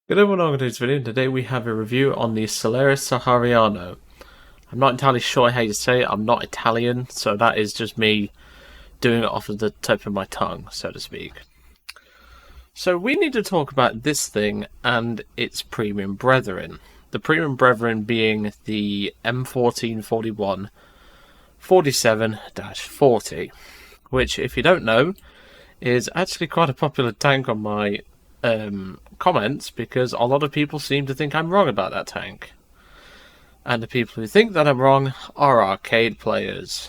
Good everyone, welcome to this video. Today we have a review on the Celere Sahariano. I'm not entirely sure how you say it. I'm not Italian, so that is just me doing it off of the tip of my tongue, so to speak. So we need to talk about this thing and its premium brethren. The premium brethren being the M14 41 47-40, which, if you don't know, is actually quite a popular tank on my comments, because a lot of people seem to think I'm wrong about that tank. And the people who think that I'm wrong are arcade players.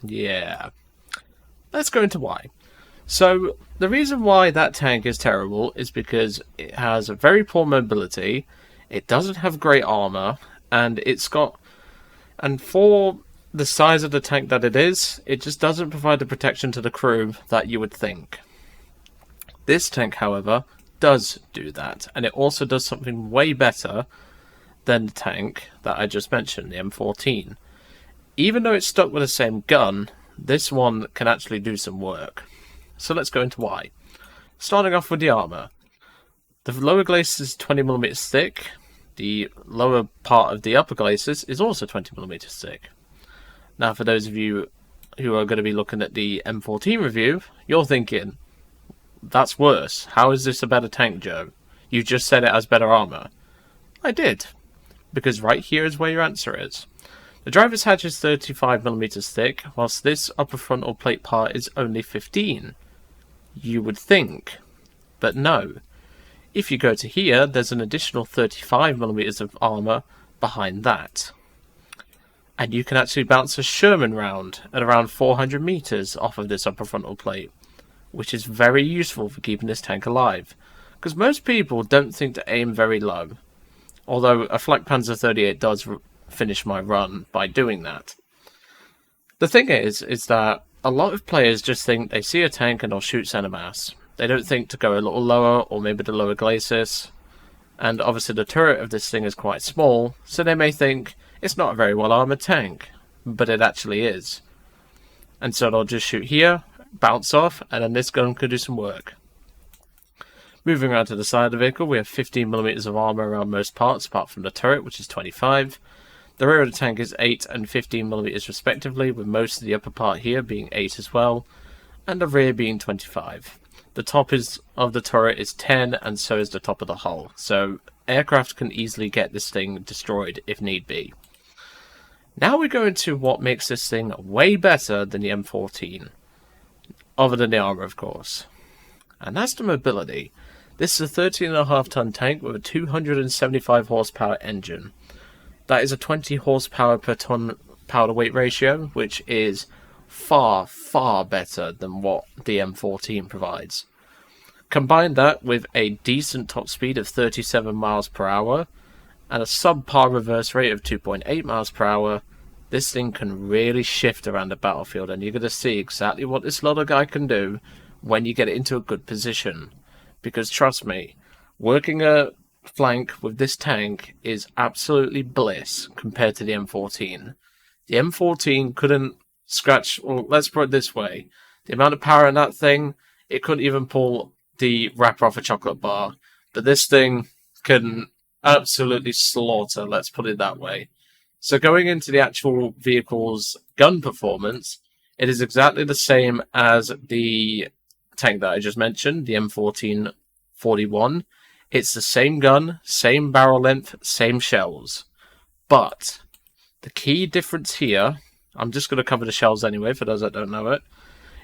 Yeah. Let's go into why. So, the reason why that tank is terrible is because it has a very poor mobility, it doesn't have great armor, and and for the size of the tank that it is, it just doesn't provide the protection to the crew that you would think. This tank, however, does do that, and it also does something way better than the tank that I just mentioned, the M14. Even though it's stuck with the same gun, this one can actually do some work. So let's go into why. Starting off with the armour. The lower glacis is 20mm thick. The lower part of the upper glacis is also 20mm thick. Now, for those of you who are going to be looking at the M14 review, you're thinking, that's worse. How is this a better tank, Joe? You just said it has better armour. I did, because right here is where your answer is. The driver's hatch is 35mm thick, whilst this upper frontal plate part is only 15. You would think, but no. If you go to here, there's an additional 35mm of armour behind that. And you can actually bounce a Sherman round at around 400 meters off of this upper frontal plate, which is very useful for keeping this tank alive, because most people don't think to aim very low, although a Flakpanzer 38 does finish my run by doing that. The thing is that a lot of players just think they see a tank and they'll shoot center mass. They don't think to go a little lower, or maybe the lower glacis, and obviously the turret of this thing is quite small, so they may think it's not a very well armoured tank, but it actually is. And so they'll just shoot here, bounce off, and then this gun could do some work. Moving around to the side of the vehicle, we have 15mm of armour around most parts, apart from the turret, which is 25. The rear of the tank is 8 and 15mm respectively, with most of the upper part here being 8 as well, and the rear being 25. The top of the turret is 10, and so is the top of the hull, so aircraft can easily get this thing destroyed if need be. Now we go into what makes this thing way better than the M14. Other than the armour, of course. And that's the mobility. This is a 13.5 ton tank with a 275 horsepower engine. That is a 20 horsepower per ton power to weight ratio, which is far, far better than what the M14 provides. Combine that with a decent top speed of 37 miles per hour and a subpar reverse rate of 2.8 miles per hour, this thing can really shift around the battlefield, and you're going to see exactly what this little guy can do when you get it into a good position. Because trust me, working a flank with this tank is absolutely bliss compared to the M14. The M14 couldn't scratch, well, let's put it this way, the amount of power in that thing, it couldn't even pull the wrapper off a chocolate bar. But this thing can absolutely slaughter, let's put it that way. So going into the actual vehicle's gun performance, it is exactly the same as the tank that I just mentioned, the M14 41. It's the same gun, same barrel length, same shells. But the key difference here, I'm just going to cover the shells anyway for those that don't know it.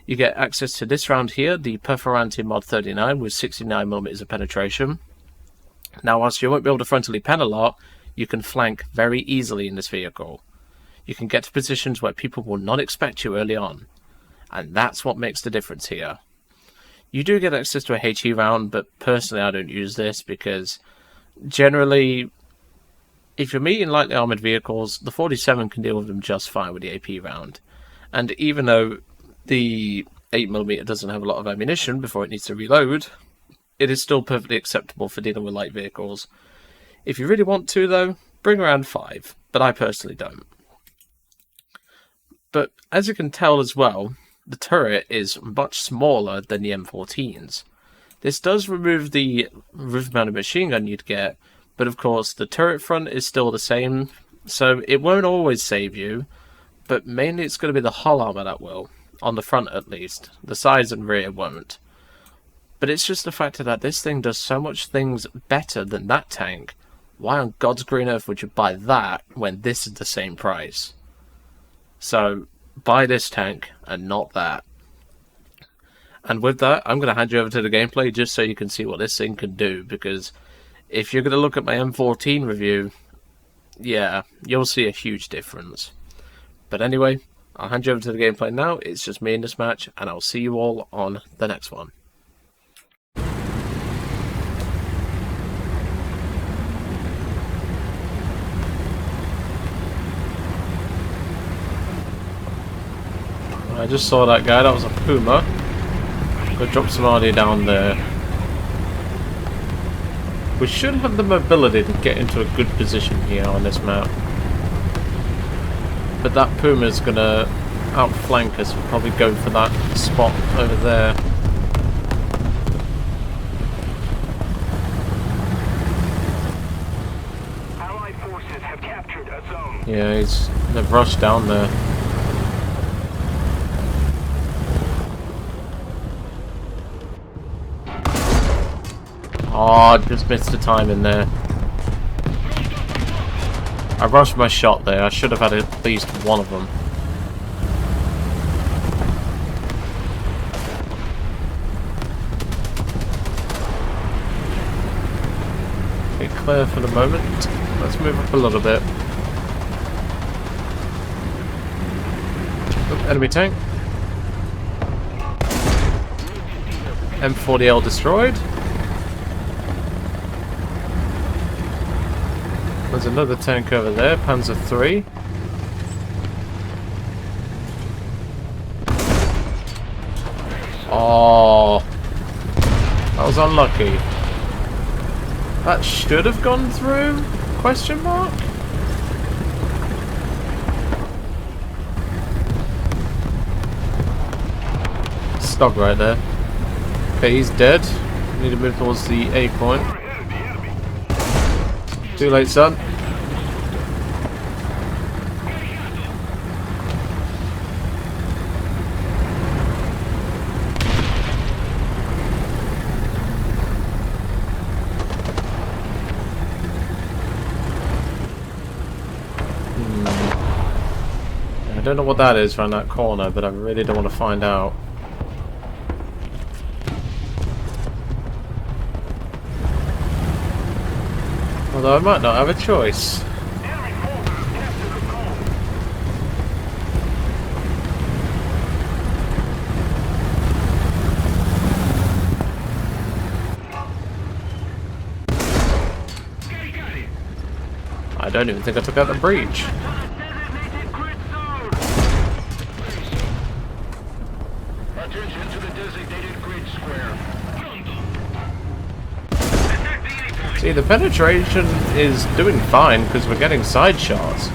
You get access to this round here, the Perforante Mod 39 with 69mm of penetration. Now, whilst you won't be able to frontally pen a lot, you can flank very easily in this vehicle. You can get to positions where people will not expect you early on. And that's what makes the difference here. You do get access to a HE round, but personally I don't use this because generally, if you're meeting lightly armoured vehicles, the 47 can deal with them just fine with the AP round. And even though the 8mm doesn't have a lot of ammunition before it needs to reload, it is still perfectly acceptable for dealing with light vehicles. If you really want to, though, bring around 5, but I personally don't. But as you can tell as well, the turret is much smaller than the M14's. This does remove the roof-mounted machine gun you'd get, but of course the turret front is still the same, so it won't always save you, but mainly it's going to be the hull armor that will, on the front at least. The sides and rear won't. But it's just the fact that this thing does so much things better than that tank. Why on God's green earth would you buy that when this is the same price? So, buy this tank and not that. And with that, I'm going to hand you over to the gameplay just so you can see what this thing can do, because if you're going to look at my M14 review, yeah, you'll see a huge difference. But anyway, I'll hand you over to the gameplay now. It's just me in this match, and I'll see you all on the next one. I just saw that guy, that was a Puma. Go drop some RD down there. We should have the mobility to get into a good position here on this map. But that Puma's gonna outflank us. We'll probably go for that spot over there. Allied forces have captured a zone. Yeah, they've rushed down there. Oh, just missed the time in there. I rushed my shot there. I should have had at least one of them. Okay, clear for the moment. Let's move up a little bit. Oh, enemy tank. M40L destroyed. There's another tank over there, Panzer III. Oh, that was unlucky. That should have gone through? Question mark? Stop right there. Okay, he's dead. Need to move towards the A point. Too late, son. I don't know what that is around that corner, but I really don't want to find out. Although I might not have a choice. I don't even think I took out the breach. Attention to the designated grid square. See, the penetration is doing fine because we're getting side shots.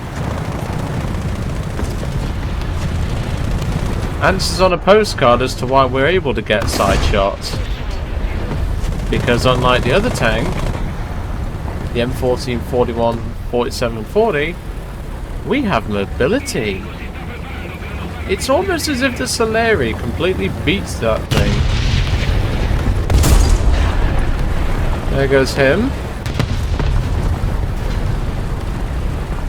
Answers on a postcard as to why we're able to get side shots. Because unlike the other tank, the M14, 41, 47, 40, we have mobility. It's almost as if the Celere completely beats that thing. There goes him.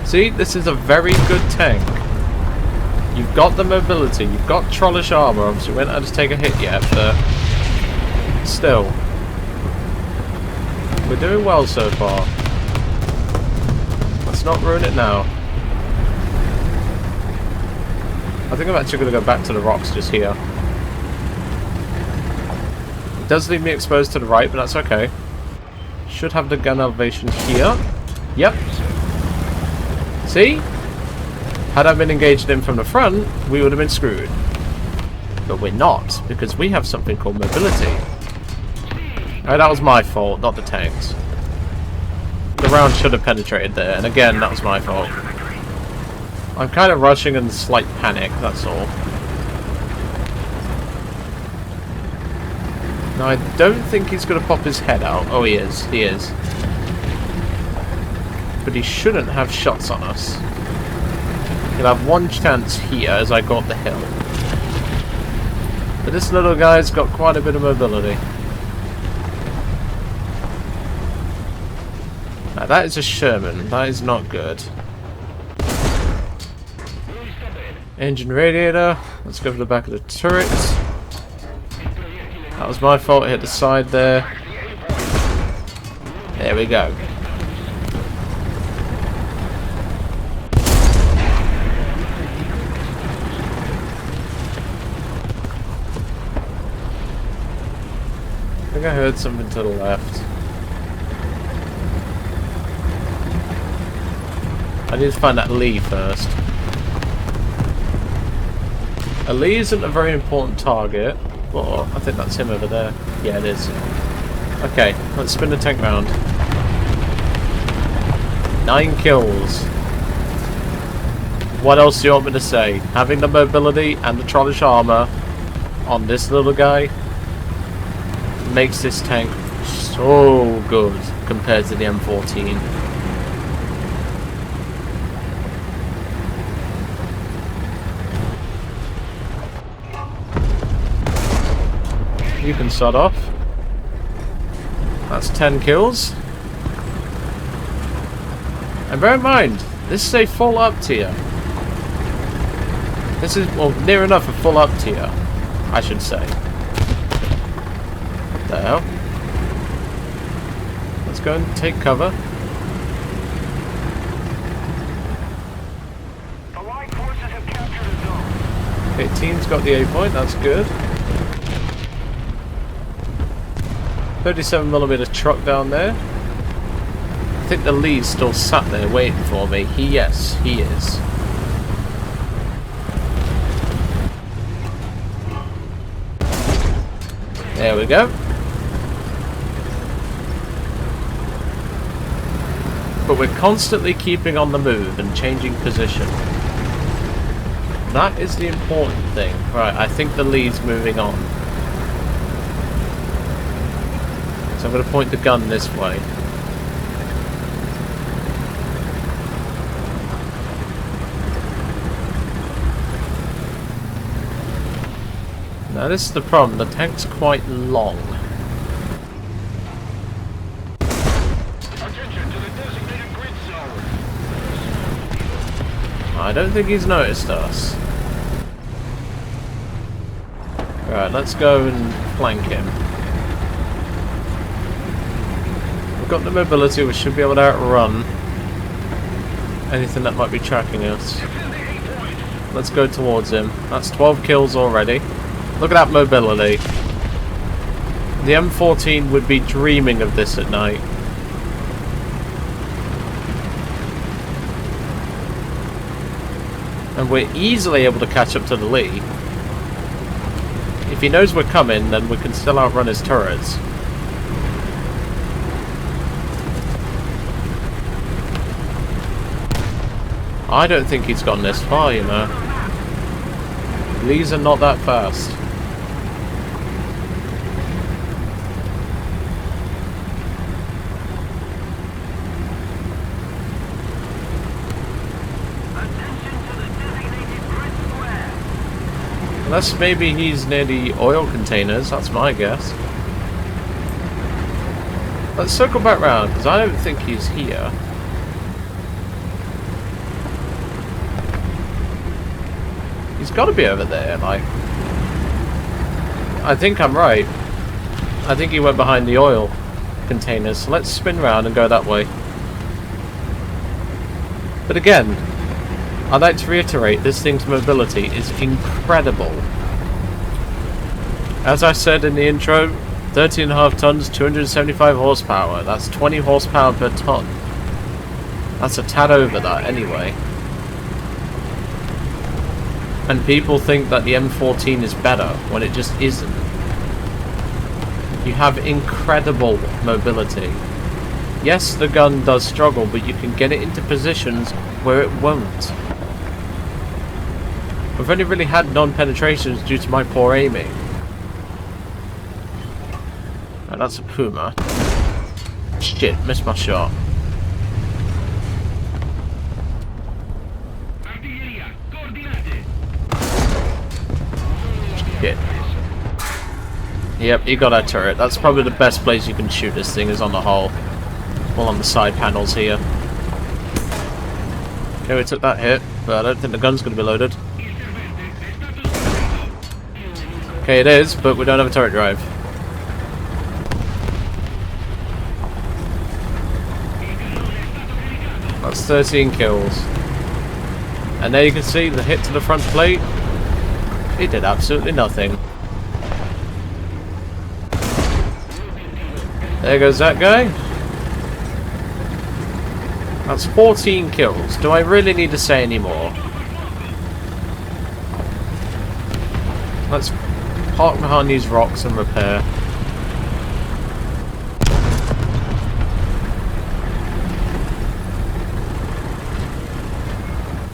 See, this is a very good tank. You've got the mobility, you've got trollish armor. Obviously, we haven't had to take a hit yet, but still, we're doing well so far. Let's not ruin it now. I think I'm actually going to go back to the rocks just here. It does leave me exposed to the right, but that's okay. Should have the gun elevation here. Yep. See? Had I been engaged in from the front, we would have been screwed. But we're not, because we have something called mobility. Alright, that was my fault, not the tanks. The round should have penetrated there, and again, that was my fault. I'm kind of rushing in slight panic, that's all. Now, I don't think he's going to pop his head out. Oh, he is. He is. But he shouldn't have shots on us. He'll have one chance here as I go up the hill. But this little guy's got quite a bit of mobility. Now, that is a Sherman. That is not good. Engine radiator. Let's go to the back of the turret. That was my fault. I hit the side there. There we go. I think I heard something to the left. I need to find that Lee first. A Lee isn't a very important target, but I think that's him over there. Yeah, it is. Okay, let's spin the tank round. 9 kills. What else do you want me to say? Having the mobility and the trollish armor on this little guy makes this tank so good compared to the M14. You can start off. That's 10 kills. And bear in mind, this is a full up tier. This is, well, near enough a full up tier, I should say. What the hell? Let's go and take cover. Allied forces have captured a zone. 18's got the A point, that's good. 37mm truck down there. I think the Lee's still sat there waiting for me. Yes, he is. There we go. But we're constantly keeping on the move and changing position. That is the important thing. Right, I think the Lee's moving on. So I'm going to point the gun this way. Now this is the problem, the tank's quite long. Attention to the designated grid zone. I don't think he's noticed us. Right, let's go and flank him. We've got the mobility, we should be able to outrun anything that might be tracking us. Let's go towards him. That's 12 kills already. Look at that mobility. The M14 would be dreaming of this at night. And we're easily able to catch up to the Lee. If he knows we're coming, then we can still outrun his turrets. I don't think he's gone this far, you know. Lees are not that fast. Unless maybe he's near the oil containers, that's my guess. Let's circle back round, because I don't think he's here. He's got to be over there, like... I think I'm right. I think he went behind the oil containers, so let's spin round and go that way. But again, I'd like to reiterate, this thing's mobility is incredible. As I said in the intro, 13.5 tons, 275 horsepower. That's 20 horsepower per ton. That's a tad over that anyway. And people think that the M14 is better when it just isn't. You have incredible mobility. Yes, the gun does struggle, but you can get it into positions where it won't. I've only really had non-penetrations due to my poor aiming. Right, that's a Puma. Shit, missed my shot. Shit. Yep, he got that turret. That's probably the best place you can shoot this thing, is on the hull. Well, on the side panels here. Okay, we took that hit, but I don't think the gun's going to be loaded. Okay, it is, but we don't have a turret drive. That's 13 kills. And there you can see the hit to the front plate. It did absolutely nothing. There goes that guy. That's 14 kills. Do I really need to say any more? Let's park behind these rocks and repair.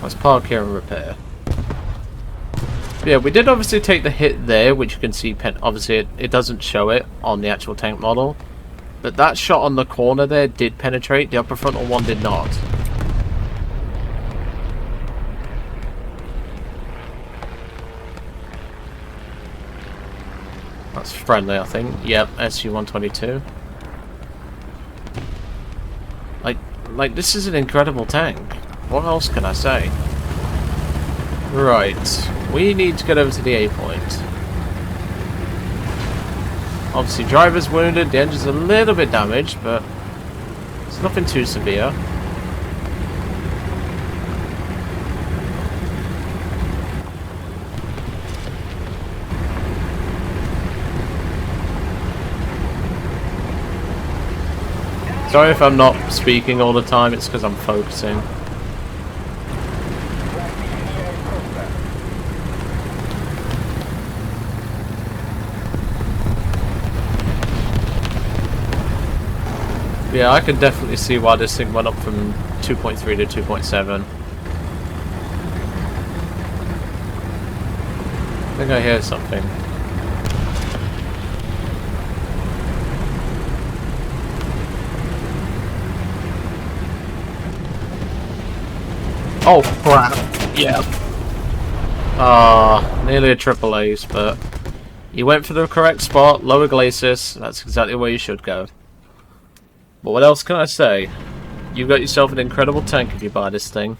Let's park here and repair. Yeah, we did obviously take the hit there, which you can see, obviously it doesn't show it on the actual tank model. But that shot on the corner there did penetrate, the upper frontal one did not. That's friendly, I think. Yep, SU-122. Like, this is an incredible tank. What else can I say? Right, we need to get over to the A point. Obviously, driver's wounded, the engine's a little bit damaged, but it's nothing too severe. Sorry if I'm not speaking all the time, it's because I'm focusing. Yeah, I can definitely see why this thing went up from 2.3 to 2.7. I think I hear something. Oh crap! Yeah. Nearly a triple ace, but you went for the correct spot, lower glacis. That's exactly where you should go. But what else can I say? You've got yourself an incredible tank if you buy this thing.